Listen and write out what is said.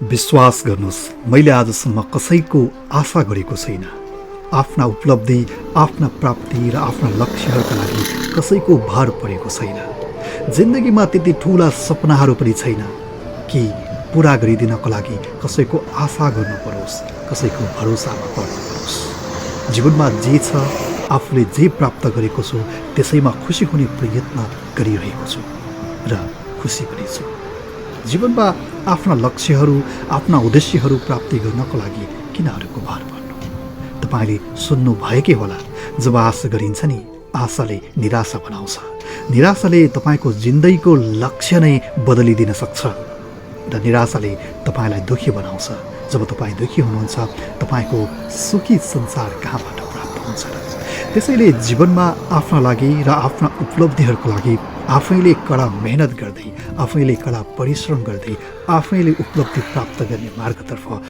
विश्वास गर्नुहोस्, मैले आजसम्म कसैको आशा गरेको छैन। आफ्ना उपलब्धि, आफ्ना प्राप्ति र आफ्ना लक्ष्यहरूका लागि कसैको भर परेको छैन। जिन्दगीमा त्यति ठुला सपनाहरू पनि छैन कि पुरा गरिदिनको लागि कसैको आशा गर्नु परोस्, कसैको भरोसामा पर्नु परोस्। जीवनमा जे छ, आफूले जे प्राप्त गरेको छु त्यसैमा खुसी हुने प्रयत्न गरिरहेको छु र खुसी पनि छु। जीवनमा आफ्ना लक्ष्यहरू, आफ्ना उद्देश्यहरू प्राप्ति गर्नको लागि किन अरूको भर पर्नु? तपाईँले सुन्नु भएकै होला, जब आशा गरिन्छ नि, आशाले निराशा बनाउँछ। निराशाले तपाईँको जिन्दगीको लक्ष्य नै बदलिदिन सक्छ र निराशाले तपाईँलाई दुःखी बनाउँछ। जब तपाईँ दुःखी हुनुहुन्छ, तपाईँको सुखी संसार कहाँबाट प्राप्त हुन्छ र? त्यसैले जीवनमा आफ्ना लागि र आफ्ना उपलब्धिहरूको लागि आफैले कडा मेहनत गर्दै, आफैले कडा परिश्रम गर्दै, आफैले उपलब्धि प्राप्त गर्ने मार्गतर्फ